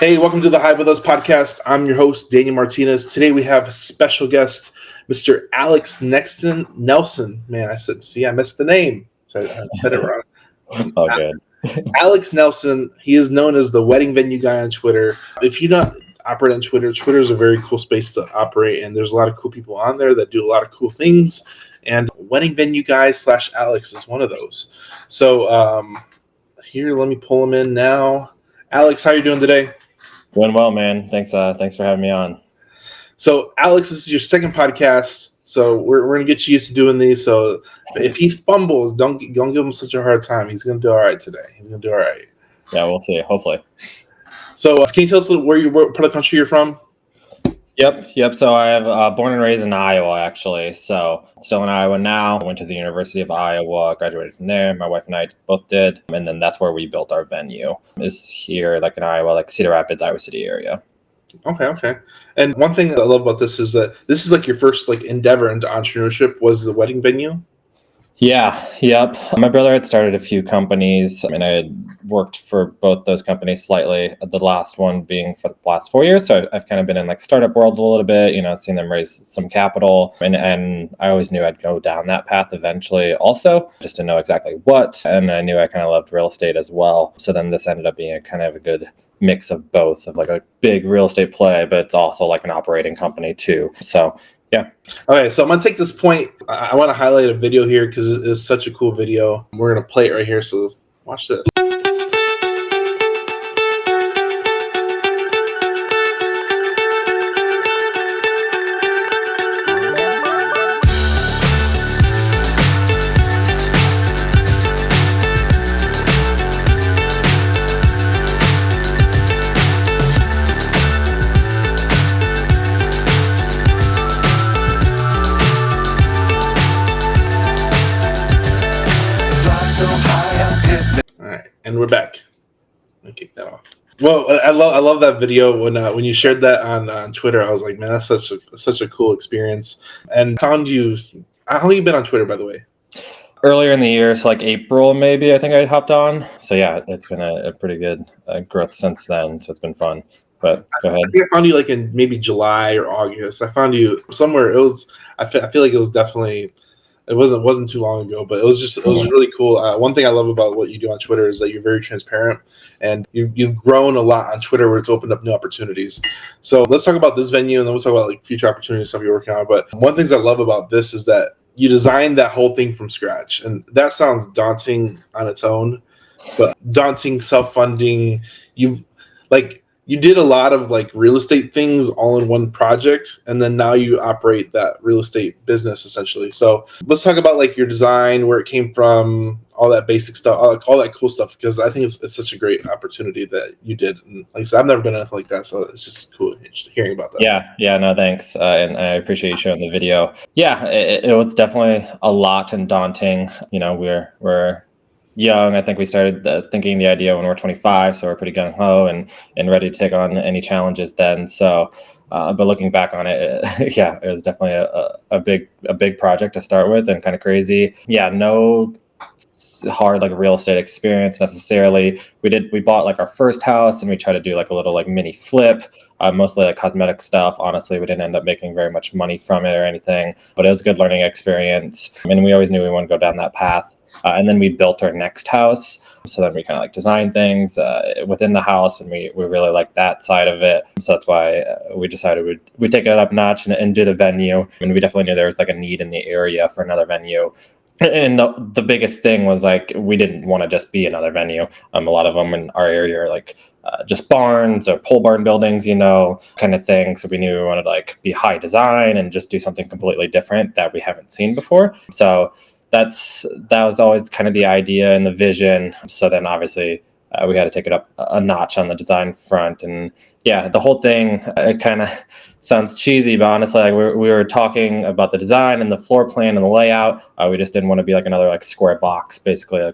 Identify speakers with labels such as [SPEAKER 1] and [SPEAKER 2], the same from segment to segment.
[SPEAKER 1] Hey, welcome to the Hive with Us podcast. I'm your host, Daniel Martinez. Today we have a special guest, Mr. Alex Nelson. Man, I missed the name. I said it wrong.
[SPEAKER 2] Oh, good.
[SPEAKER 1] Alex Nelson, he is known as the Wedding Venue Guy on Twitter. If you don't operate on Twitter, Twitter is a very cool space to operate, and there's a lot of cool people on there that do a lot of cool things, and Wedding Venue Guy / Alex is one of those. So here, let me pull him in now. Alex, how are you doing today?
[SPEAKER 2] Doing well, man. Thanks for having me on.
[SPEAKER 1] So, Alex, this is your second podcast, so we're gonna get you used to doing these. So, if he fumbles, don't give him such a hard time. He's gonna do all right today. He's gonna do all right.
[SPEAKER 2] Yeah, we'll see. Hopefully.
[SPEAKER 1] So, can you tell us what part of the country you're from?
[SPEAKER 2] Yep. So I have born and raised in Iowa, actually. So still in Iowa now. I went to the University of Iowa, graduated from there. My wife and I both did, and then that's where we built our venue. Is here, like in Iowa, like Cedar Rapids, Iowa City area.
[SPEAKER 1] Okay. And one thing that I love about this is that this is like your first endeavor into entrepreneurship was the wedding venue.
[SPEAKER 2] Yeah, yep. My brother had started a few companies, and I had worked for both those companies slightly, the last one being for the last 4 years. So I've kind of been in startup world a little bit, seen them raise some capital. And I always knew I'd go down that path eventually also, just to know exactly what. And I knew I kind of loved real estate as well. So then this ended up being a kind of a good mix of both, of a big real estate play, but it's also like an operating company too. So yeah.
[SPEAKER 1] Okay, so I'm going to take this point. I want to highlight a video here because it's such a cool video. We're going to play it right here, so watch this. And we're back. Let me kick that off. Well, I love that video. When you shared that on Twitter, I was like, man, that's such a cool experience. And found you. How long have you been on Twitter, by the way?
[SPEAKER 2] Earlier in the year, so April maybe, I think I hopped on. So yeah, it's been a pretty good growth since then. So it's been fun. But go ahead.
[SPEAKER 1] I think I found you in maybe July or August. I found you somewhere. I feel like it was definitely. It wasn't too long ago, but it was really cool. One thing I love about what you do on Twitter is that you're very transparent, and you've grown a lot on Twitter where it's opened up new opportunities. So let's talk about this venue, and then we'll talk about future opportunities, stuff you're working on. But one of the things I love about this is that you designed that whole thing from scratch, and that sounds daunting on its own, but daunting, self-funding. You did a lot of real estate things all in one project, and then now you operate that real estate business essentially. So let's talk about your design, where it came from, all that basic stuff, all that cool stuff, because I think it's such a great opportunity that you did. And like I said, I've never done anything like that, so it's just cool hearing about that.
[SPEAKER 2] Yeah, no, thanks. And I appreciate you showing the video. Yeah, it was definitely a lot and daunting. We're young. I think we started thinking the idea when we're 25, so we're pretty gung-ho and ready to take on any challenges then. So, but looking back on it, yeah, it was definitely a big project to start with, and kind of crazy. Yeah, no hard real estate experience necessarily. We bought our first house, and we tried to do a little mini flip, mostly cosmetic stuff. Honestly, we didn't end up making very much money from it or anything, but it was a good learning experience, and we always knew we wanted to go down that path. And then we built our next house. So then we kind of designed things within the house, and we really liked that side of it. So that's why we decided we'd take it up a notch and do the venue. And we definitely knew there was a need in the area for another venue. And the biggest thing was we didn't want to just be another venue. A lot of them in our area are just barns or pole barn buildings, kind of thing. So we knew we wanted to be high design and just do something completely different that we haven't seen before. So that was always kind of the idea and the vision. So then obviously we had to take it up a notch on the design front. And yeah, the whole thing, it kind of sounds cheesy, but honestly, we were talking about the design and the floor plan and the layout. We just didn't want to be another square box, basically,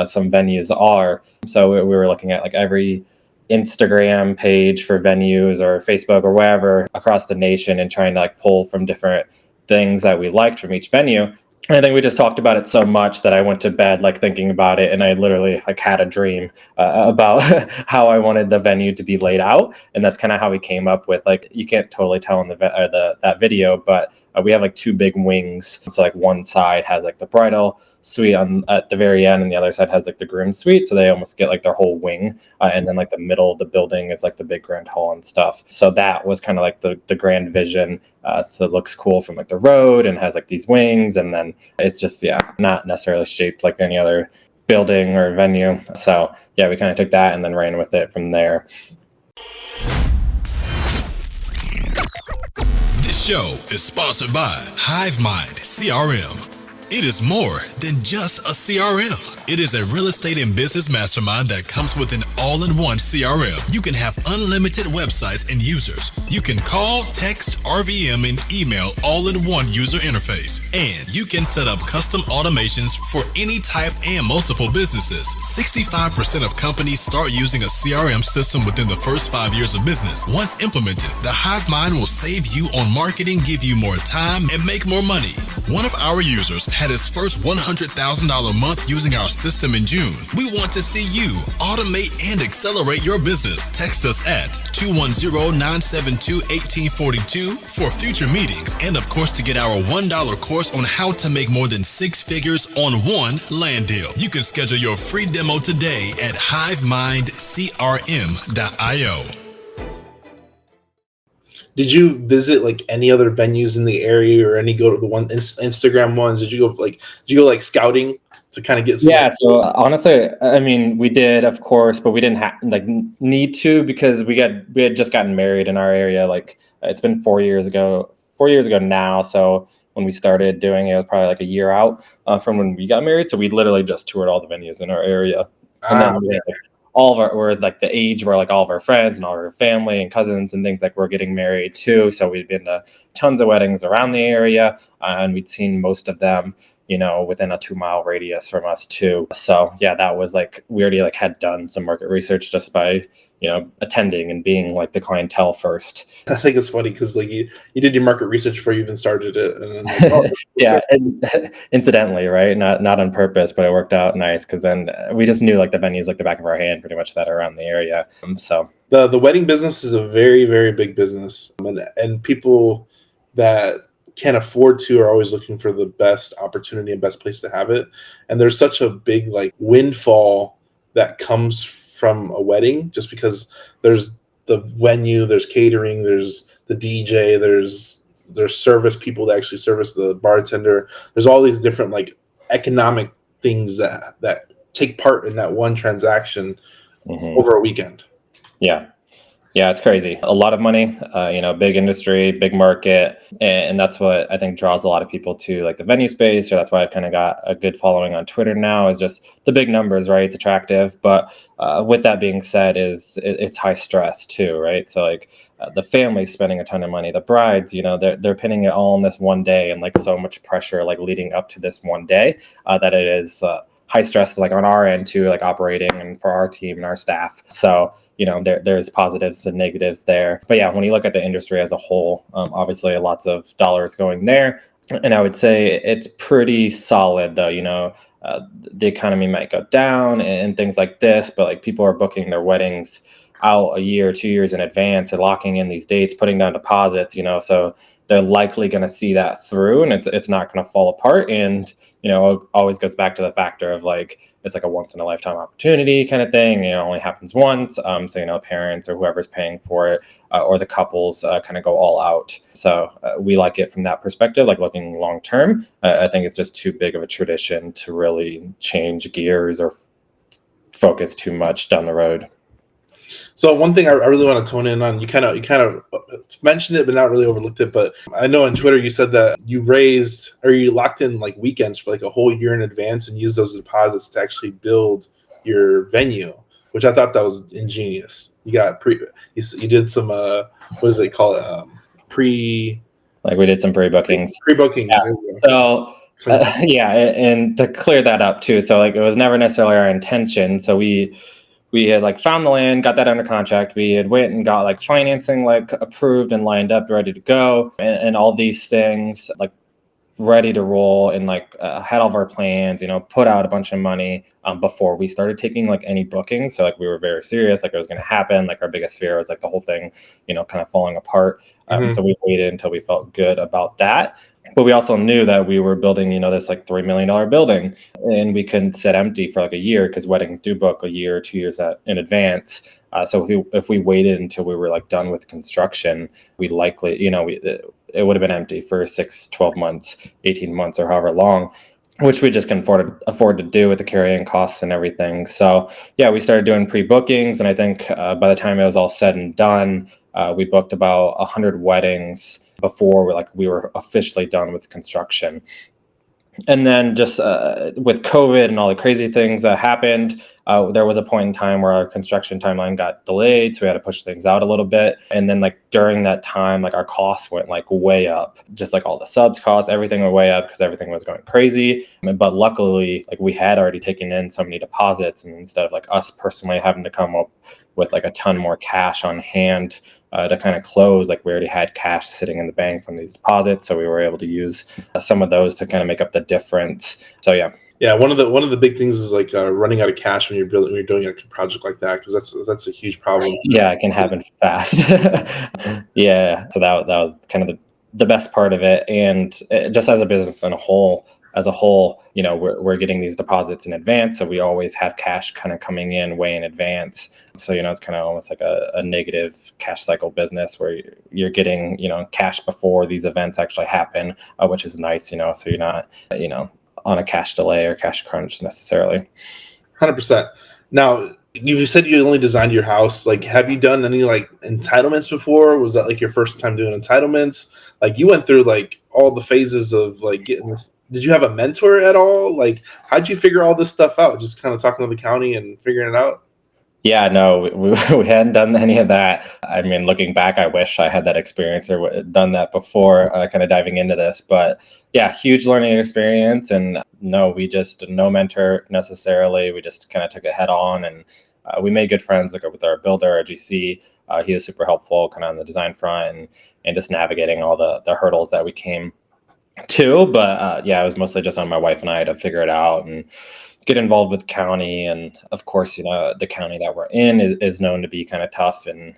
[SPEAKER 2] some venues are. So we were looking at every Instagram page for venues or Facebook or wherever across the nation, and trying to pull from different things that we liked from each venue. And I think we just talked about it so much that I went to bed like thinking about it, and I literally like had a dream about how I wanted the venue to be laid out, and that's kind of how we came up with, like, you can't totally tell in the that video, but we have like two big wings. So like one side has like the bridal suite on at the very end, and the other side has like the groom suite. So they almost get like their whole wing, and then like the middle of the building is like the big grand hall and stuff. So that was kind of like the grand vision. So it looks cool from like the road and has like these wings, and then it's just, yeah, not necessarily shaped like any other building or venue. So yeah, we kind of took that and then ran with it from there.
[SPEAKER 3] This show is sponsored by HiveMind CRM. It is more than just a CRM. It is a real estate and business mastermind that comes with an all-in-one CRM. You can have unlimited websites and users. You can call, text, RVM, and email all in one user interface. And you can set up custom automations for any type and multiple businesses. 65% of companies start using a CRM system within the first 5 years of business. Once implemented, the HiveMind will save you on marketing, give you more time, and make more money. One of our users had his first $100,000 month using our system in June. We want to see you automate and accelerate your business. Text us at 210-972-1842 for future meetings, and of course to get our $1 course on how to make more than 6 figures on one land deal. You can schedule your free demo today at HiveMindCRM.io.
[SPEAKER 1] Did you visit like any other venues in the area, or any go to the one Instagram ones? Did you go like scouting to kind of get some?
[SPEAKER 2] Yeah, so honestly, I mean, we did, of course, but we didn't need to, because we had just gotten married in our area. Like, it's been 4 years ago now. So when we started doing it, it was probably like a year out from when we got married. So we literally just toured all the venues in our area, and then we had, like, we're like the age where like all of our friends and all of our family and cousins and things like we're getting married too. So we've been to tons of weddings around the area, and we'd seen most of them, within a 2-mile radius from us too. So yeah, that was like, we already like had done some market research just by, attending and being like the clientele first.
[SPEAKER 1] I think it's funny because like you did your market research before you even started it, and then
[SPEAKER 2] yeah, and incidentally, right? Not on purpose, but it worked out nice, because then we just knew like the venues like the back of our hand, pretty much, that are around the area. So
[SPEAKER 1] the wedding business is a very, very big business, and people that can't afford to are always looking for the best opportunity and best place to have it. And there's such a big like windfall that comes from a wedding, just because there's the venue, there's catering, there's the DJ, there's service people that actually service the bartender. There's all these different like economic things that take part in that one transaction over a weekend.
[SPEAKER 2] Yeah, it's crazy. A lot of money, big industry, big market. And that's what I think draws a lot of people to like the venue space, or that's why I've kind of got a good following on Twitter now, is just the big numbers, right? It's attractive. But with that being said, it's high stress too, right? So like the family's spending a ton of money. The brides, they're pinning it all on this one day, and like so much pressure like leading up to this one day that it is high stress like on our end too, like operating and for our team and our staff. So, there's positives and negatives there. But yeah, when you look at the industry as a whole, obviously lots of dollars going there. And I would say it's pretty solid though, the economy might go down and things like this, but like people are booking their weddings out a year, 2 years in advance and locking in these dates, putting down deposits, so they're likely going to see that through, and it's not going to fall apart. And, it always goes back to the factor of like, it's like a once in a lifetime opportunity kind of thing. It only happens once. So, parents or whoever's paying for it or the couples kind of go all out. So we like it from that perspective, like looking long term. I think it's just too big of a tradition to really change gears or focus too much down the road.
[SPEAKER 1] So one thing I really want to tone in on, you kind of mentioned it, but not really overlooked it. But I know on Twitter you said that you locked in like weekends for like a whole year in advance and used those deposits to actually build your venue, which I thought that was ingenious. You got you did some what is it called?
[SPEAKER 2] Like we did some pre-bookings.
[SPEAKER 1] Pre-bookings.
[SPEAKER 2] Yeah. So and to clear that up too. So like it was never necessarily our intention. So we had like found the land, got that under contract. We had went and got like financing like approved and lined up, ready to go, and all these things like ready to roll and like had all of our plans, put out a bunch of money before we started taking like any bookings. So like we were very serious, like it was going to happen. Like our biggest fear was like the whole thing, kind of falling apart. So we waited until we felt good about that. But we also knew that we were building, this like $3 million building, and we couldn't sit empty for like a year because weddings do book a year or 2 years in advance. So if we waited until we were like done with construction, we likely, it would have been empty for 6, 12 months, 18 months, or however long, which we just can afford to do with the carrying costs and everything. So yeah, we started doing pre-bookings, and I think by the time it was all said and done, we booked about 100 weddings before we were officially done with construction. And then just with COVID and all the crazy things that happened, there was a point in time where our construction timeline got delayed. So we had to push things out a little bit. And then like during that time, like our costs went like way up, just like all the subs costs, everything went way up because everything was going crazy. But luckily, like we had already taken in so many deposits, and instead of like us personally having to come up with like a ton more cash on hand to kind of close, like we already had cash sitting in the bank from these deposits, so we were able to use some of those to kind of make up the difference. So yeah,
[SPEAKER 1] one of the big things is like running out of cash when you're doing a project like that, because that's a huge problem.
[SPEAKER 2] Yeah, it can happen fast. Yeah, so that was kind of the best part of it. And just as a business as a whole, we're getting these deposits in advance, so we always have cash kind of coming in way in advance. So it's kind of almost like a negative cash cycle business where you're getting cash before these events actually happen, which is nice. So you're not on a cash delay or cash crunch necessarily.
[SPEAKER 1] 100%. Now, you said you only designed your house. Like, have you done any like entitlements before? Was that like your first time doing entitlements? Like, you went through like all the phases of like getting this. Did you have a mentor at all? Like, how'd you figure all this stuff out? Just kind of talking to the county and figuring it out?
[SPEAKER 2] Yeah, no, we hadn't done any of that. I mean, looking back, I wish I had that experience or done that before kind of diving into this. But yeah, huge learning experience. And no, no mentor necessarily. We just kind of took it head on, and we made good friends like with our builder, our GC. He was super helpful kind of on the design front and just navigating all the hurdles that we came to. But yeah, it was mostly just on my wife and I to figure it out and get involved with the county. And of course, the county that we're in is known to be kind of tough and,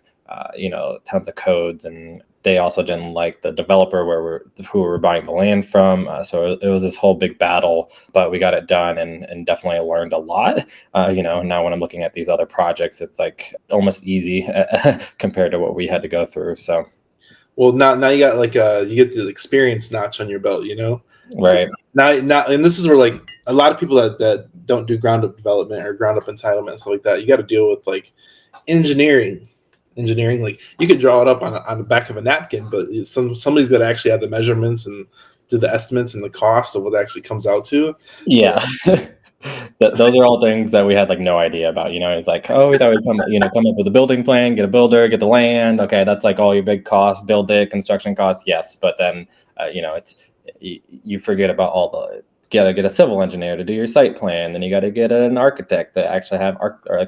[SPEAKER 2] tons of codes. And they also didn't like the developer who we were buying the land from. So it was this whole big battle, but we got it done and definitely learned a lot. Now when I'm looking at these other projects, it's like almost easy compared to what we had to go through. So.
[SPEAKER 1] Well, now you got like you get the experience notch on your belt,
[SPEAKER 2] Right.
[SPEAKER 1] Now, and this is where like a lot of people that don't do ground up development or ground up entitlement and stuff like that, you got to deal with like engineering. Like you could draw it up on the back of a napkin, but somebody's got to actually have the measurements and do the estimates and the cost of what it actually comes out to.
[SPEAKER 2] Yeah. So, those are all things that we had like no idea about. It's like, oh, we thought we'd come up with a building plan, get a builder, get the land. Okay, that's like all your big costs, build it, construction costs, yes. But then it's you forget about all the gotta get a civil engineer to do your site plan. Then you got to get an architect that actually have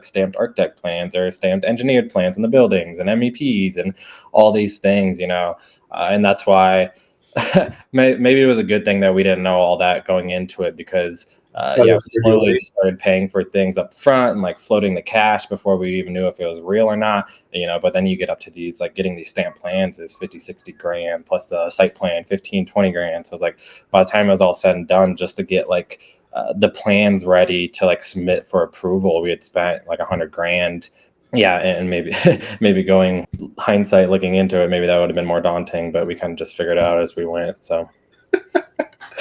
[SPEAKER 2] stamped architect plans or stamped engineered plans in the buildings and MEPs and all these things. And that's why maybe it was a good thing that we didn't know all that going into it, because we slowly started paying for things up front and like floating the cash before we even knew if it was real or not, but then you get up to these, like getting these stamp plans is 50, 60 grand plus the site plan, 15, 20 grand. So it's like, by the time it was all said and done, just to get like the plans ready to like submit for approval, we had spent like 100 grand. Yeah. And maybe going hindsight, looking into it, maybe that would have been more daunting, but we kind of just figured it out as we went. So.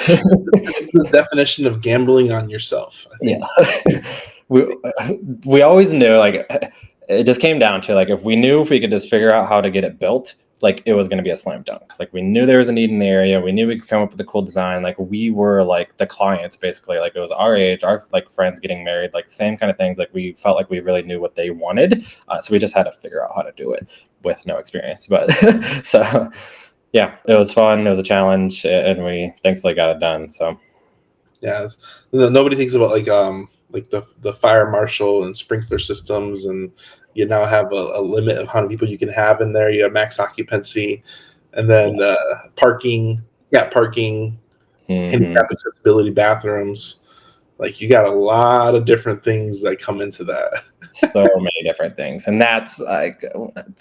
[SPEAKER 1] The definition of gambling on yourself.
[SPEAKER 2] Yeah. we always knew, like, it just came down to like, if we could just figure out how to get it built, like it was going to be a slam dunk. Like we knew there was a need in the area. We knew we could come up with a cool design. Like we were like the clients, basically. Like it was our age, our like friends getting married, like same kind of things. Like we felt like we really knew what they wanted. So we just had to figure out how to do it with no experience. But so yeah, it was fun. It was a challenge, and we thankfully got it done. So
[SPEAKER 1] yeah, nobody thinks about like the fire marshal and sprinkler systems, and you now have a limit of how many people you can have in there. You have max occupancy, and then parking. Yeah, parking. handicap accessibility bathrooms. Like you got a lot of different things that come into that.
[SPEAKER 2] So many different things. And that's like,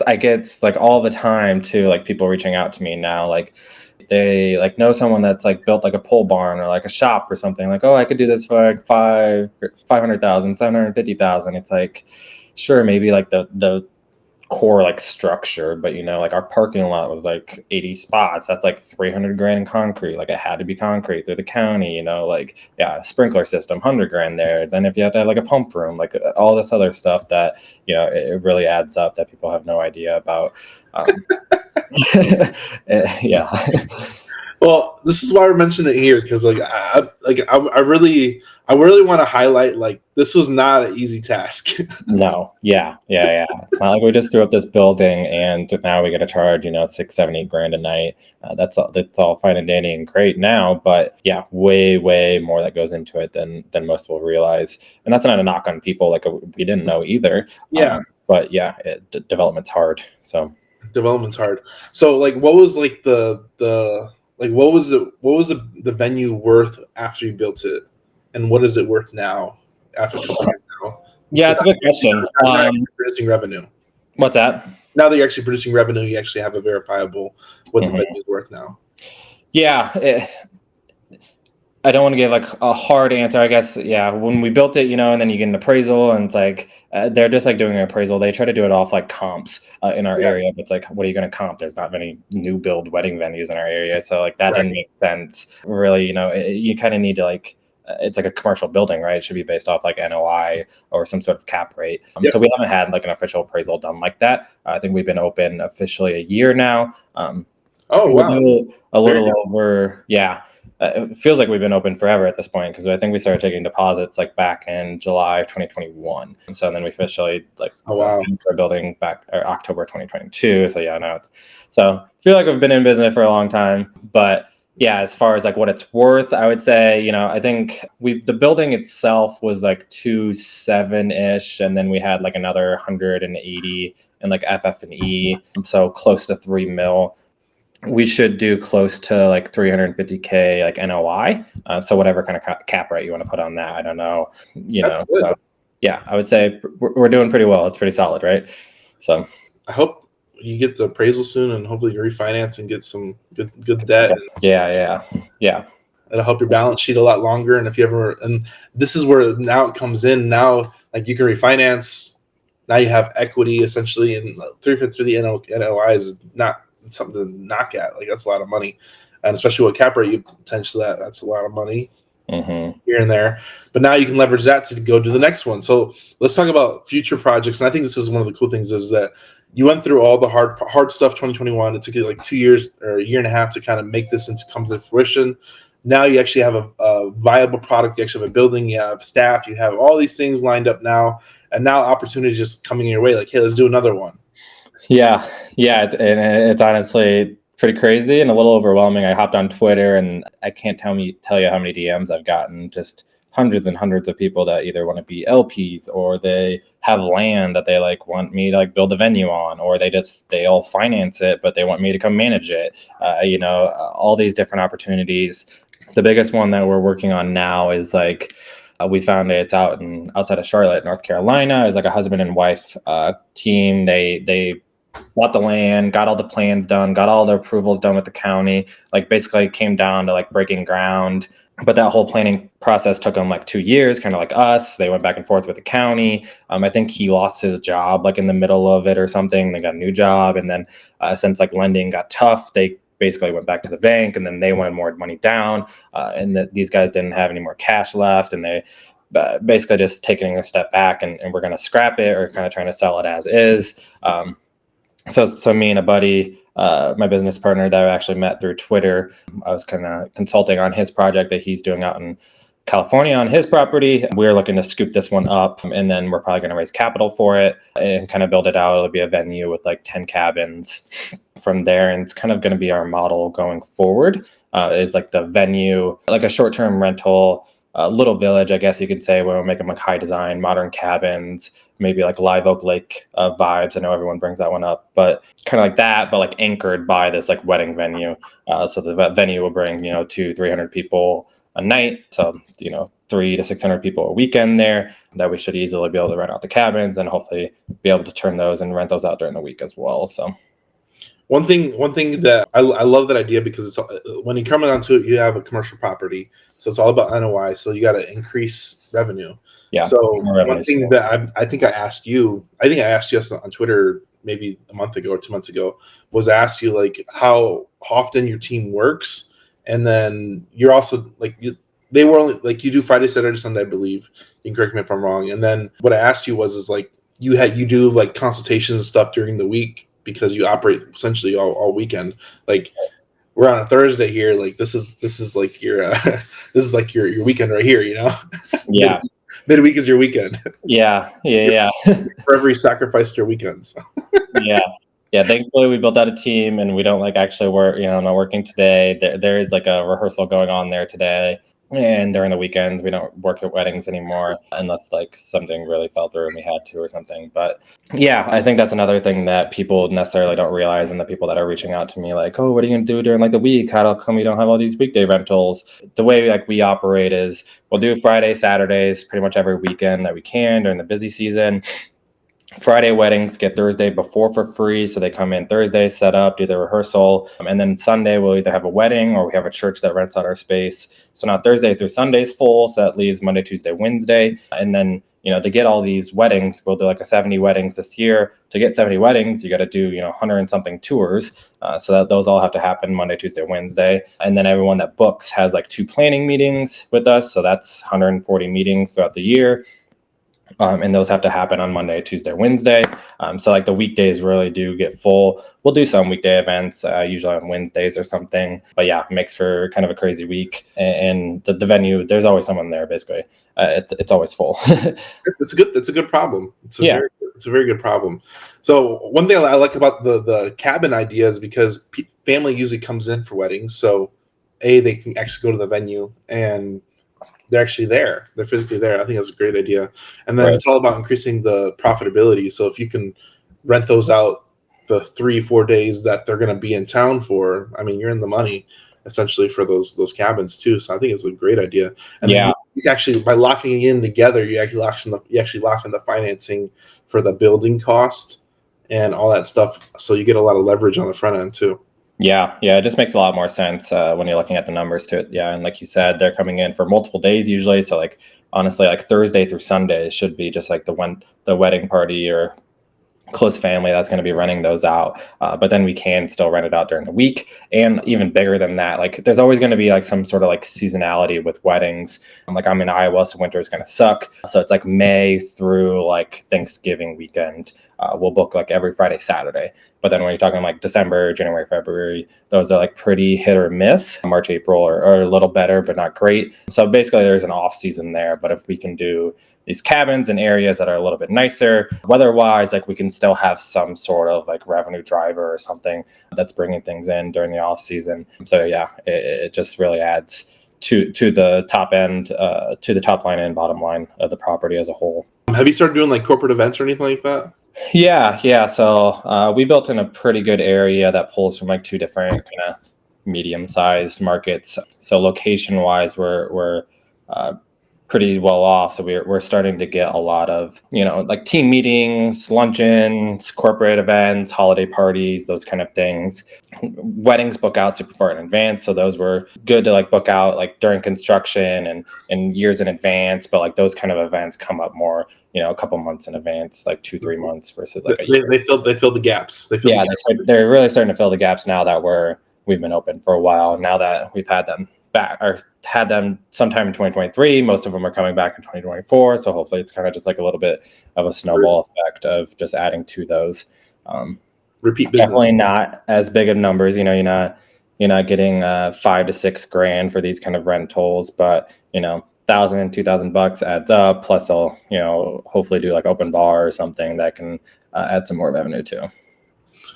[SPEAKER 2] I get like all the time too, like people reaching out to me now, like they like know someone that's like built like a pole barn or like a shop or something, like, oh, I could do this for like 500,000, 750,000. It's like, sure, maybe like the core like structure, but like our parking lot was like 80 spots. That's like 300 grand in concrete. Like it had to be concrete through the county, like, yeah, sprinkler system, 100 grand there. Then if you have to have like a pump room, like all this other stuff that, it really adds up that people have no idea about. Yeah.
[SPEAKER 1] Well, this is why we're mentioning it here, because I really want to highlight, like, this was not an easy task.
[SPEAKER 2] No. Yeah. It's not like we just threw up this building and now we got to charge, 6, 7, 8 grand a night. That's all fine and dandy and great now, but yeah, way more that goes into it than most will realize. And that's not a knock on people. Like we didn't know either.
[SPEAKER 1] Yeah.
[SPEAKER 2] But yeah, development's hard. So
[SPEAKER 1] development's hard. So like, what was like what was the venue worth after you built it, and what is it worth now after 2 years now?
[SPEAKER 2] Yeah, it's a good question.
[SPEAKER 1] Now you're actually producing revenue.
[SPEAKER 2] What's that?
[SPEAKER 1] Now that you're actually producing revenue, you actually have a verifiable what the venue is worth now.
[SPEAKER 2] Yeah, I don't want to give like a hard answer, I guess. Yeah, when we built it, and then you get an appraisal, and it's like they're just like doing an appraisal. They try to do it off like comps in our area, but it's like, what are you going to comp? There's not many new build wedding venues in our area, so like that didn't make sense. Really, you kind of need to like. It's like a commercial building, right? It should be based off like NOI or some sort of cap rate. So we haven't had like an official appraisal done like that. I think we've been open officially a year now.
[SPEAKER 1] Oh wow,
[SPEAKER 2] a little over, yeah. It feels like we've been open forever at this point, because I think we started taking deposits like back in July of 2021. So then we officially like our building back October 2022. So yeah, no, so I feel like we've been in business for a long time. But yeah, as far as like what it's worth, I would say, I think the building itself was like 2.7-ish, and then we had like another 180 in like FF&E, so close to 3 mil. We should do close to like 350K like NOI. So whatever kind of cap rate you want to put on that, I don't know. So yeah, I would say we're doing pretty well. It's pretty solid, right? So I
[SPEAKER 1] hope you get the appraisal soon, and hopefully you refinance and get some good debt.
[SPEAKER 2] Yeah.
[SPEAKER 1] It'll help your balance sheet a lot longer. And if you ever, and this is where now it comes in. Now, like you can refinance. Now you have equity essentially, and 3/5 through the NOI is not something to knock at. Like that's a lot of money, and especially what cap rate you potentially that's a lot of money here and there. But now you can leverage that to go to the next one. So let's talk about future projects. And I think this is one of the cool things is that you went through all the hard stuff 2021. It took you like 2 years or a year and a half to kind of make this come to fruition. Now you actually have a viable product. You actually have a building. You have staff. You have all these things lined up now, and now opportunities just coming your way. Like, hey, let's do another one.
[SPEAKER 2] Yeah, and it's honestly pretty crazy and a little overwhelming. I hopped on Twitter, and I can't tell you how many DMs I've gotten. Just hundreds and hundreds of people that either want to be LPs, or they have land that they like want me to like build a venue on, or they all finance it, but they want me to come manage it. All these different opportunities. The biggest one that we're working on now is like, we found it's outside of Charlotte, North Carolina. It's like a husband and wife team. They bought the land, got all the plans done, got all the approvals done with the county. Like basically it came down to like breaking ground. But that whole planning process took them like 2 years, kind of like us. They went back and forth with the county. I think he lost his job like in the middle of it or something. They got a new job. And then since like lending got tough, they basically went back to the bank, and then they wanted more money down. And these guys didn't have any more cash left. And they basically just taking a step back, and we're going to scrap it or kind of trying to sell it as is. So me and a buddy, my business partner that I actually met through Twitter, I was kind of consulting on his project that he's doing out in California on his property. We're looking to scoop this one up, and then we're probably going to raise capital for it and kind of build it out. It'll be a venue with like 10 cabins from there. And it's kind of going to be our model going forward, is like the venue, like a short-term rental little village, I guess you could say, where we'll make them like high design, modern cabins, maybe like Live Oak Lake vibes. I know everyone brings that one up, but kind of like that, but like anchored by this like wedding venue. So the venue will bring, 200-300 people a night. So, 300 to 600 people a weekend there that we should easily be able to rent out the cabins and hopefully be able to turn those and rent those out during the week as well. So
[SPEAKER 1] One thing that I love that idea, because it's when you come onto it, you have a commercial property, so it's all about NOI. So you got to increase revenue.
[SPEAKER 2] yeah.
[SPEAKER 1] So one thing that I think I asked you on Twitter maybe a month ago or 2 months ago, was asked you like how often your team works, and then you're also like they were only like you do Friday, Saturday, Sunday, I believe. You can correct me if I'm wrong. And then what I asked you was like you do like consultations and stuff during the week, because you operate essentially all weekend. Like we're on a Thursday here. Like this is like your this is like your weekend right here.
[SPEAKER 2] Yeah.
[SPEAKER 1] Midweek is your weekend.
[SPEAKER 2] Yeah.
[SPEAKER 1] For every sacrificed your weekends.
[SPEAKER 2] Yeah. Thankfully, we built out a team, and we don't like actually work. Not working today. There is like a rehearsal going on there today. And during the weekends, we don't work at weddings anymore unless like something really fell through and we had to or something. But yeah, I think that's another thing that people necessarily don't realize. And the people that are reaching out to me like, oh, what are you going to do during like the week? How come you don't have all these weekday rentals? The way like we operate is we'll do Friday, Saturdays, pretty much every weekend that we can during the busy season. Friday weddings get Thursday before for free. So they come in Thursday, set up, do the rehearsal. And then Sunday, we'll either have a wedding or we have a church that rents out our space. So now Thursday through Sunday is full. So that leaves Monday, Tuesday, Wednesday. And then, to get all these weddings, we'll do like a 70 weddings this year. To get 70 weddings, you got to do, 100 and something tours. So that those all have to happen Monday, Tuesday, Wednesday. And then everyone that books has like 2 planning meetings with us. So that's 140 meetings throughout the year. And those have to happen on Monday, Tuesday, Wednesday. So like the weekdays really do get full. We'll do some weekday events, usually on Wednesdays or something. But yeah, it makes for kind of a crazy week. And the venue, there's always someone there, basically. It's always full.
[SPEAKER 1] It's a good problem. It's a very good problem. So one thing I like about the cabin idea is because family usually comes in for weddings. So they can actually go to the venue and they're actually there. They're physically there. I think that's a great idea. And then It's all about increasing the profitability. So if you can rent those out the 3-4 days that they're going to be in town for, I mean, you're in the money essentially for those cabins too. So I think it's a great idea. And then you actually, by locking in together, you actually lock in the financing for the building cost and all that stuff. So you get a lot of leverage on the front end too.
[SPEAKER 2] Yeah, it just makes a lot more sense when you're looking at the numbers to it. Yeah, and like you said, they're coming in for multiple days usually. So like honestly, like Thursday through Sunday should be just like the wedding party or close family that's going to be renting those out. But then we can still rent it out during the week. And even bigger than that, like there's always going to be like some sort of like seasonality with weddings. Like I'm in Iowa, so winter is going to suck. So it's like May through like Thanksgiving weekend. We'll book like every Friday, Saturday. But then when you're talking like December, January, February, those are like pretty hit or miss. March, April are a little better, but not great. So basically there's an off season there. But if we can do these cabins in areas that are a little bit nicer, weather-wise, like we can still have some sort of like revenue driver or something that's bringing things in during the off season. So yeah, it just really adds to the top end, to the top line and bottom line of the property as a whole.
[SPEAKER 1] Have you started doing like corporate events or anything like that?
[SPEAKER 2] Yeah. So we built in a pretty good area that pulls from like 2 different kind of medium-sized markets. So location-wise, we're pretty well off. So we're starting to get a lot of, like team meetings, luncheons, corporate events, holiday parties, those kind of things. Weddings book out super far in advance. So those were good to like book out like during construction and years in advance. But like those kind of events come up more, a couple months in advance, like 2-3 months versus like a year.
[SPEAKER 1] They fill the gaps.
[SPEAKER 2] They're really starting to fill the gaps now that we've been open for a while. Now that we've had them back or had them sometime in 2023, most of them are coming back in 2024. So hopefully it's kind of just like a little bit of a snowball effect of just adding to those.
[SPEAKER 1] Repeat business.
[SPEAKER 2] Definitely not as big of numbers. You're not getting $5,000 to $6,000 for these kind of rentals, but $1,000-$2,000 adds up. Plus they'll hopefully do like open bar or something that can add some more revenue too.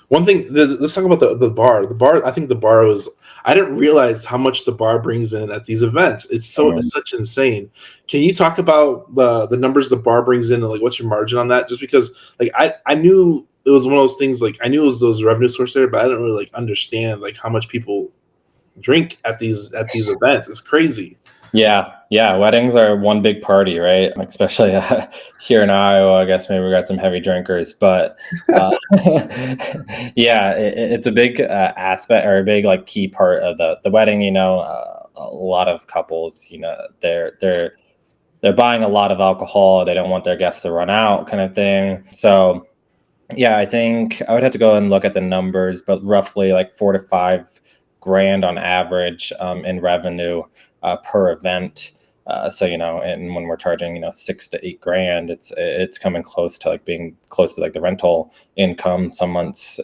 [SPEAKER 1] One thing, let's talk about the bar. The bar, I think the bar was. I didn't realize how much the bar brings in at these events. It's such insane. Can you talk about the numbers the bar brings in and like what's your margin on that? Just because like I knew it was one of those things, like I knew it was those revenue source there, but I didn't really like understand like how much people drink at these events. It's crazy.
[SPEAKER 2] Yeah. Weddings are one big party, right? Like, especially here in Iowa. I guess maybe we got some heavy drinkers, but yeah, it's a big aspect or a big like key part of the wedding. You know, a lot of couples, you know, they're buying a lot of alcohol. They don't want their guests to run out, kind of thing. So yeah, I think I would have to go and look at the numbers, but roughly like 4 to 5 grand on average in revenue per event. So, you know, and when we're charging, you know, 6 to 8 grand, it's coming close to like being close to like the rental income. Some months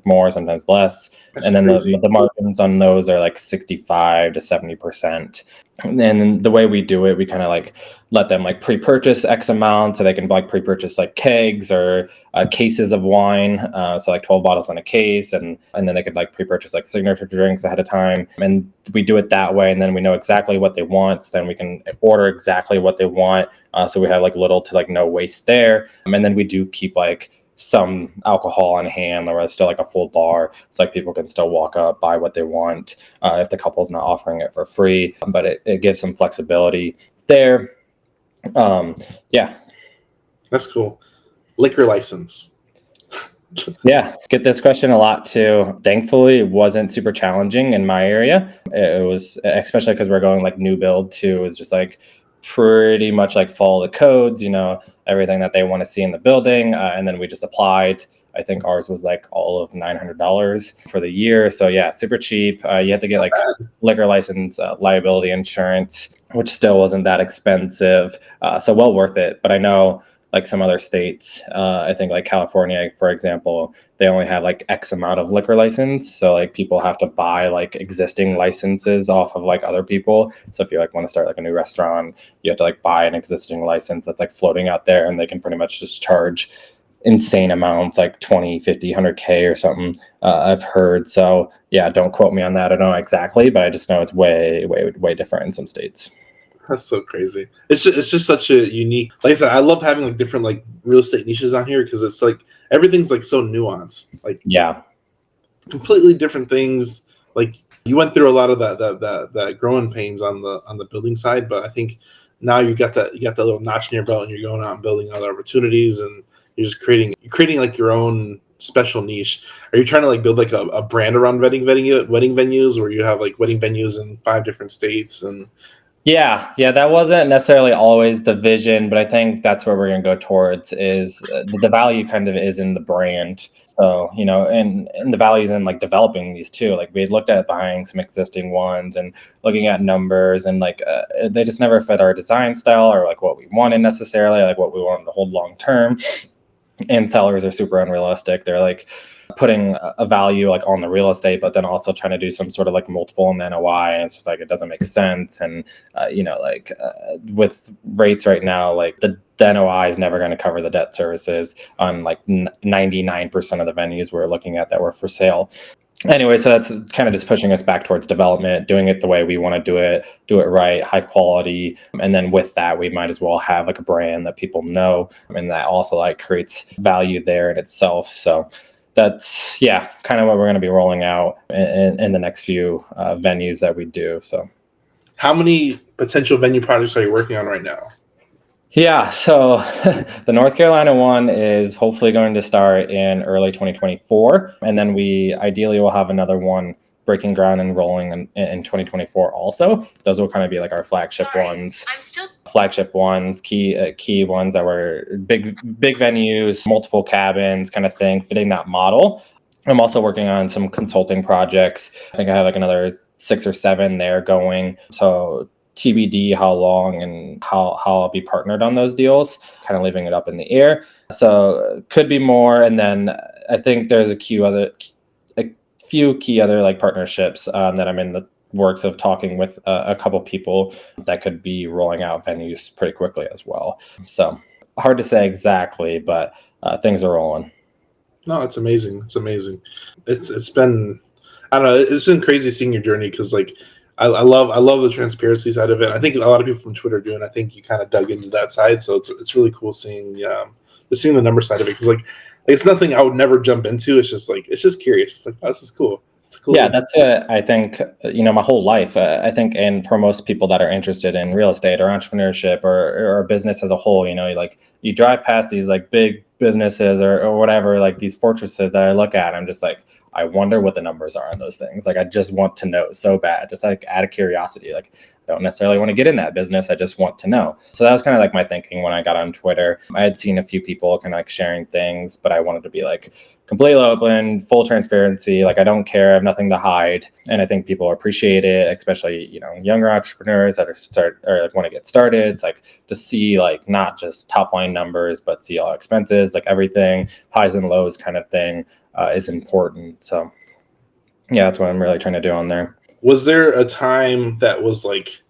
[SPEAKER 2] more, sometimes less.
[SPEAKER 1] That's
[SPEAKER 2] And then
[SPEAKER 1] crazy.
[SPEAKER 2] the margins on those are like 65 to 70%. And then the way we do it, we kind of like let them like pre-purchase X amount, so they can like pre-purchase like kegs or cases of wine, so like 12 bottles in a case, and then they could like pre-purchase like signature drinks ahead of time, and we do it that way, and then we know exactly what they want, so then we can order exactly what they want, so we have like little to like no waste there, and then we do keep like some alcohol on hand, or it's still like a full bar. It's like people can still walk up, buy what they want if the couple's not offering it for free, but it gives some flexibility there. Yeah.
[SPEAKER 1] That's cool. Liquor license.
[SPEAKER 2] Yeah, get this question a lot too. Thankfully, it wasn't super challenging in my area. It was, especially because we're going like new build too, is just like pretty much like follow the codes, you know, everything that they want to see in the building. And then we just applied. I think ours was like all of $900 for the year. So yeah, super cheap. You have to get like liquor license, liability insurance, which still wasn't that expensive. So well worth it. But I know like some other states, I think like California, for example, they only have like X amount of liquor license. So like people have to buy like existing licenses off of like other people. So if you like want to start like a new restaurant, you have to like buy an existing license that's like floating out there, and they can pretty much just charge insane amounts, like 20, 50, 100K or something. I've heard. So yeah, don't quote me on that. I don't know exactly, but I just know it's way different in some states.
[SPEAKER 1] That's so crazy. It's just such a unique. Like I said, I love having like different like real estate niches on here because it's like everything's like so nuanced. Like
[SPEAKER 2] Yeah.
[SPEAKER 1] completely different things. Like you went through a lot of that growing pains on the building side, but I think now you got that little notch in your belt and you're going out and building other opportunities, and you're just creating like your own special niche. Are you trying to like build like a brand around wedding venues where you have like wedding venues in 5 different states? And
[SPEAKER 2] Yeah, that wasn't necessarily always the vision, but I think that's where we're going to go towards is the value kind of is in the brand. So, you know, and the values in like developing these too. Like we had looked at buying some existing ones and looking at numbers, and like they just never fit our design style or like what we wanted necessarily, like what we wanted to hold long term. And sellers are super unrealistic. They're like putting a value like on the real estate, but then also trying to do some sort of like multiple in the NOI, and it's just like it doesn't make sense. And you know, like with rates right now, like the NOI is never going to cover the debt services on like 99% of the venues we're looking at that were for sale. Anyway, so that's kind of just pushing us back towards development, doing it the way we want to do it right, high quality. And then with that, we might as well have like a brand that people know. And that also like creates value there in itself. So that's, yeah, kind of what we're going to be rolling out in the next few venues that we do. So
[SPEAKER 1] how many potential venue projects are you working on right now?
[SPEAKER 2] Yeah, so the North Carolina one is hopefully going to start in early 2024. And then we ideally will have another one breaking ground and rolling in 2024 also. Those will kind of be like our flagship ones. Key ones that were big venues, multiple cabins kind of thing, fitting that model. I'm also working on some consulting projects. I think I have like another 6 or 7 there going. So TBD how long and how I'll be partnered on those deals, kind of leaving it up in the air. So could be more. And then I think there's a few key other like partnerships that I'm in the works of talking with a couple people that could be rolling out venues pretty quickly as well. So hard to say exactly, but things are rolling.
[SPEAKER 1] No, it's amazing. It's amazing. It's been, I don't know, it's been crazy seeing your journey because like I love the transparency side of it. I think a lot of people from Twitter do, and I think you kind of dug into that side. So it's really cool seeing just seeing the number side of it because like it's nothing I would never jump into. It's just curious. It's like, oh, this is cool. It's cool.
[SPEAKER 2] Yeah, that's I think, my whole life, I think, and for most people that are interested in real estate or entrepreneurship or business as a whole, like you drive past these like big businesses or whatever, like these fortresses that I look at, I'm just like, I wonder what the numbers are on those things. Like, I just want to know so bad, just like out of curiosity. Like, I don't necessarily want to get in that business. I just want to know. So that was kind of like my thinking when I got on Twitter. I had seen a few people kind of like sharing things, but I wanted to be like completely open, full transparency. Like, I don't care. I have nothing to hide. And I think people appreciate it, especially, younger entrepreneurs that are want to get started. It's like to see like not just top line numbers, but see all expenses, like everything, highs and lows kind of thing is important. So yeah, that's what I'm really trying to do on there.
[SPEAKER 1] Was there a time that was like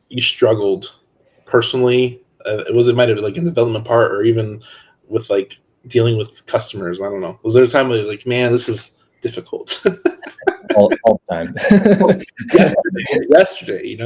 [SPEAKER 1] you struggled personally? It might have been like in the development part or even with like dealing with customers? I don't know. Was there a time where you're like, man, this is difficult?
[SPEAKER 2] all the time.
[SPEAKER 1] yesterday,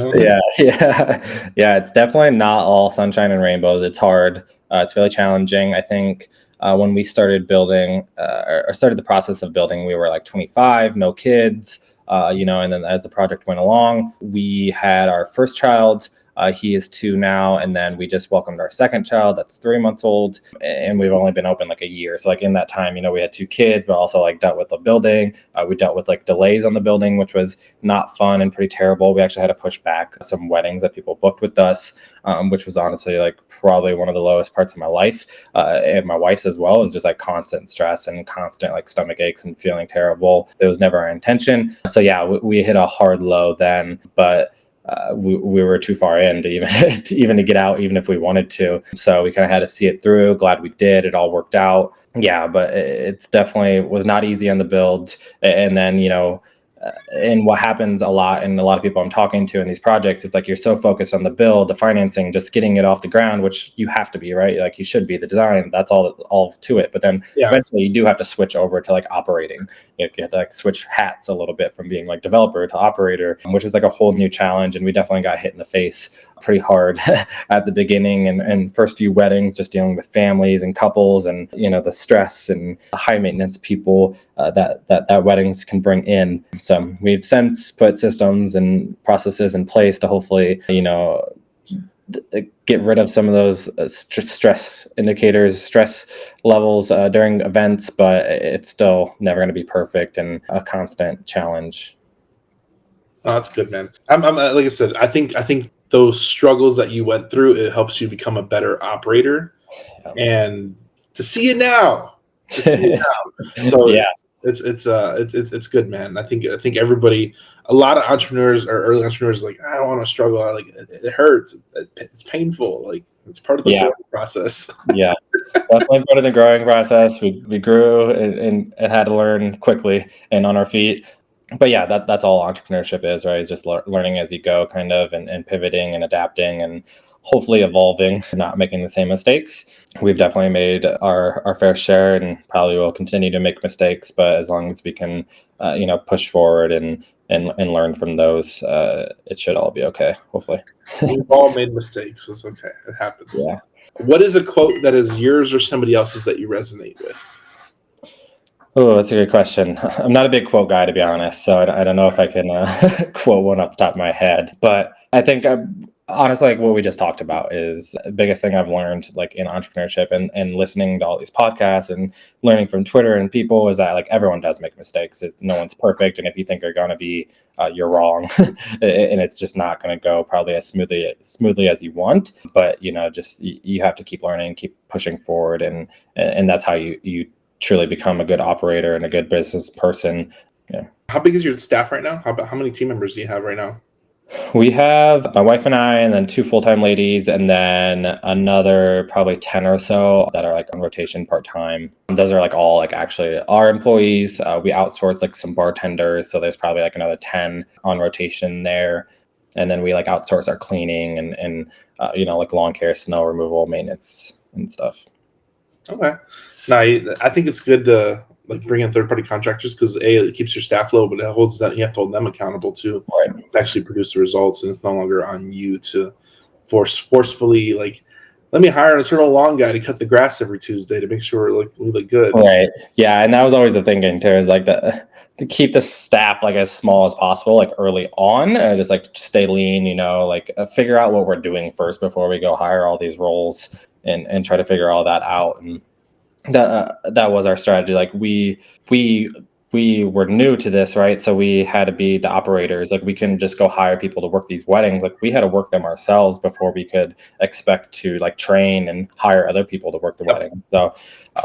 [SPEAKER 2] Yeah. It's definitely not all sunshine and rainbows. It's hard. It's really challenging. I think when we started building or started the process of building, we were like 25, no kids, and then as the project went along, we had our first child. He is 2 now. And then we just welcomed our second child that's 3 months old. And we've only been open like a year. So like in that time, we had 2 kids, but also like dealt with the building. We dealt with like delays on the building, which was not fun and pretty terrible. We actually had to push back some weddings that people booked with us, which was honestly like probably one of the lowest parts of my life. And my wife's as well, is just like constant stress and constant like stomach aches and feeling terrible. It was never our intention. So yeah, we hit a hard low then, but we were too far in to even to get out, even if we wanted to. So we kind of had to see it through. Glad we did. It all worked out. Yeah, but it's definitely was not easy on the build. And then, and what happens a lot, and a lot of people I'm talking to in these projects, it's like you're so focused on the build, the financing, just getting it off the ground, which you have to be, right? Like you should be, the design, that's all to it. But then eventually you do have to switch over to like operating. You have to like switch hats a little bit from being like developer to operator, which is like a whole new challenge. And we definitely got hit in the face pretty hard at the beginning and first few weddings, just dealing with families and couples and, the stress and the high maintenance people that weddings can bring in. So we've since put systems and processes in place to hopefully, get rid of some of those stress indicators, stress levels during events, but it's still never going to be perfect and a constant challenge.
[SPEAKER 1] Oh, that's good, man. I'm like I said, I think those struggles that you went through, it helps you become a better operator. And to see it now, so yeah, it's good, man. I think everybody, a lot of entrepreneurs or early entrepreneurs, like, I don't want to struggle. Like it hurts. It's painful. Like it's part of the growing process.
[SPEAKER 2] Yeah, definitely part of the growing process. We grew and had to learn quickly and on our feet. But yeah, that's all entrepreneurship is, right? It's just learning as you go, kind of, and pivoting and adapting and hopefully evolving, not making the same mistakes. We've definitely made our fair share and probably will continue to make mistakes. But as long as we can, push forward and learn from those, it should all be okay, hopefully.
[SPEAKER 1] We've all made mistakes. It's okay. It happens.
[SPEAKER 2] Yeah.
[SPEAKER 1] What is a quote that is yours or somebody else's that you resonate with?
[SPEAKER 2] Oh, that's a good question. I'm not a big quote guy, to be honest, so I don't know if I can quote one off the top of my head. But I think honestly, like what we just talked about is the biggest thing I've learned like in entrepreneurship and listening to all these podcasts and learning from Twitter and people is that like everyone does make mistakes. No one's perfect. And if you think you're going to be, you're wrong. And it's just not going to go probably as smoothly as you want. But, just you have to keep learning, keep pushing forward. And that's how you truly become a good operator and a good business person. Yeah.
[SPEAKER 1] How big is your staff right now? How many team members do you have right now?
[SPEAKER 2] We have my wife and I, and then 2 full-time ladies, and then another probably 10 or so that are like on rotation part-time. Those are like all like actually our employees. We outsource like some bartenders. So there's probably like another 10 on rotation there. And then we like outsource our cleaning and like lawn care, snow removal, maintenance and stuff.
[SPEAKER 1] Okay. No, I think it's good to like bring in third-party contractors because it keeps your staff low, but it holds that you have to hold them accountable too to actually produce the results, and it's no longer on you to forcefully like, let me hire a certain lawn guy to cut the grass every Tuesday to make sure we look good.
[SPEAKER 2] Right. Yeah, and that was always the thinking too, is like to keep the staff like as small as possible, like early on, just like stay lean, like figure out what we're doing first before we go hire all these roles and try to figure all that out. And that was our strategy. Like we were new to this, right? So we had to be the operators. Like we couldn't just go hire people to work these weddings. Like we had to work them ourselves before we could expect to like train and hire other people to work the wedding. So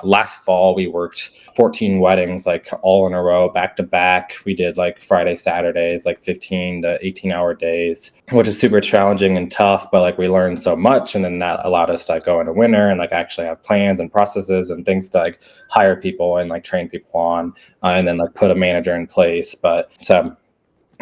[SPEAKER 2] last fall we worked 14 weddings, like all in a row, back to back. We did like Friday, Saturdays, like 15 to 18-hour days, which is super challenging and tough, but like we learned so much. And then that allowed us to like go into winter and like actually have plans and processes and things to like hire people and like train people on, and then like put a manager in place. But so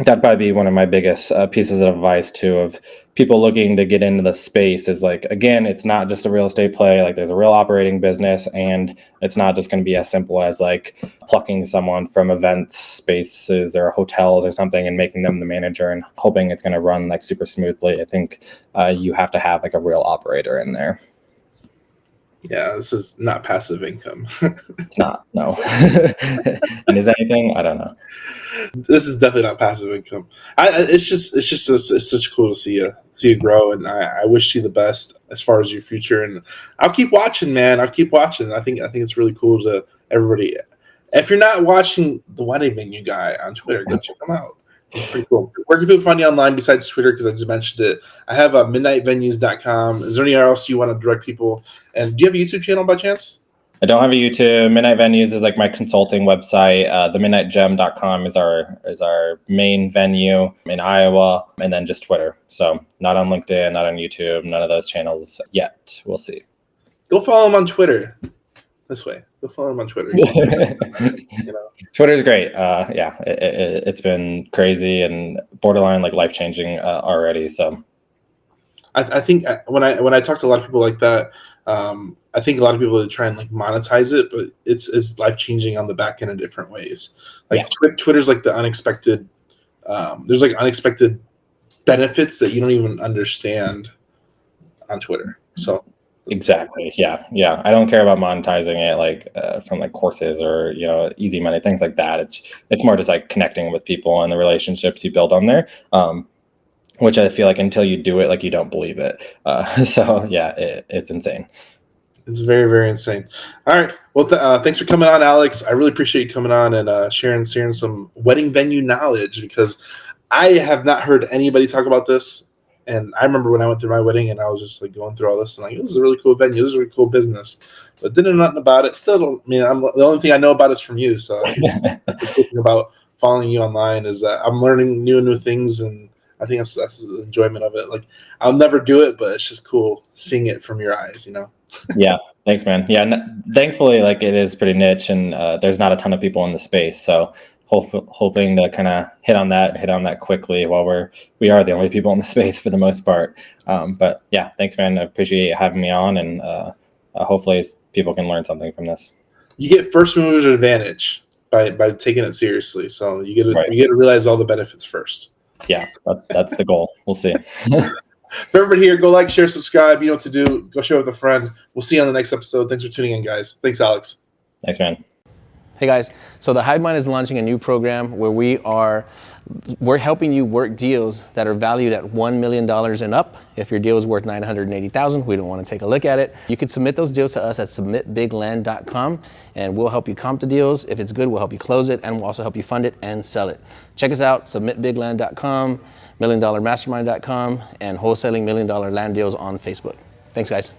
[SPEAKER 2] that'd probably be one of my biggest pieces of advice too, of people looking to get into the space, is like, again, it's not just a real estate play. Like there's a real operating business, and it's not just going to be as simple as like plucking someone from events spaces or hotels or something and making them the manager and hoping it's going to run like super smoothly. I think you have to have like a real operator in there.
[SPEAKER 1] Yeah, this is not passive income.
[SPEAKER 2] It's not, no. And is anything? I don't know.
[SPEAKER 1] This is definitely not passive income. It's such cool to see you grow, and I wish you the best as far as your future. And I'll keep watching, man. I'll keep watching. I think it's really cool to everybody. If you're not watching the Wedding Venue Guy on Twitter, go check him out. It's pretty cool. Where can people find you online besides Twitter? Because I just mentioned it. I have midnightvenues.com. Is there anywhere else you want to direct people? And do you have a YouTube channel by chance?
[SPEAKER 2] I don't have a YouTube. Midnight Venues is like my consulting website. TheMidnightGem.com is our main venue in Iowa, and then just Twitter. So not on LinkedIn, not on YouTube, none of those channels yet. We'll see.
[SPEAKER 1] Go follow him on Twitter. This way. Go follow him on Twitter.
[SPEAKER 2] Twitter's great. It's been crazy and borderline like life-changing already. So
[SPEAKER 1] I think when I talk to a lot of people like that, I think a lot of people try and like monetize it, but it's life-changing on the back end in different ways. Like Twitter's like the unexpected. There's like unexpected benefits that you don't even understand on Twitter. So.
[SPEAKER 2] Exactly. Yeah. I don't care about monetizing it like from like courses or easy money, things like that. It's more just like connecting with people and the relationships you build on there, which I feel like until you do it, like you don't believe it. So yeah, it's insane.
[SPEAKER 1] It's very, very insane. All right. Well, thanks for coming on, Alex. I really appreciate you coming on and sharing some wedding venue knowledge, because I have not heard anybody talk about this. And I remember when I went through my wedding and I was just like going through all this and like, this is a really cool venue. This is a really cool business. But didn't know nothing about it. Still don't, the only thing I know about is from you. So that's the cool thing about following you online, is that I'm learning new things. And I think that's the enjoyment of it. Like I'll never do it, but it's just cool seeing it from your eyes,
[SPEAKER 2] Yeah. Thanks, man. Yeah. Thankfully, like it is pretty niche, and there's not a ton of people in the space. So hoping to kind of hit on that quickly while we are the only people in the space for the most part. But yeah, thanks, man. I appreciate you having me on, and hopefully people can learn something from this.
[SPEAKER 1] You get first movers advantage by taking it seriously. So you get to realize all the benefits first.
[SPEAKER 2] Yeah, that's the goal. We'll see.
[SPEAKER 1] For everybody here, go like, share, subscribe. You know what to do. Go share with a friend. We'll see you on the next episode. Thanks for tuning in, guys. Thanks, Alex.
[SPEAKER 2] Thanks, man.
[SPEAKER 4] Hey guys, so the Hive Mind is launching a new program where we're helping you work deals that are valued at $1 million and up. If your deal is worth $980,000, we don't want to take a look at it. You can submit those deals to us at submitbigland.com, and we'll help you comp the deals. If it's good, we'll help you close it, and we'll also help you fund it and sell it. Check us out, submitbigland.com, milliondollarmastermind.com, and wholesaling $1 million land deals on Facebook. Thanks, guys.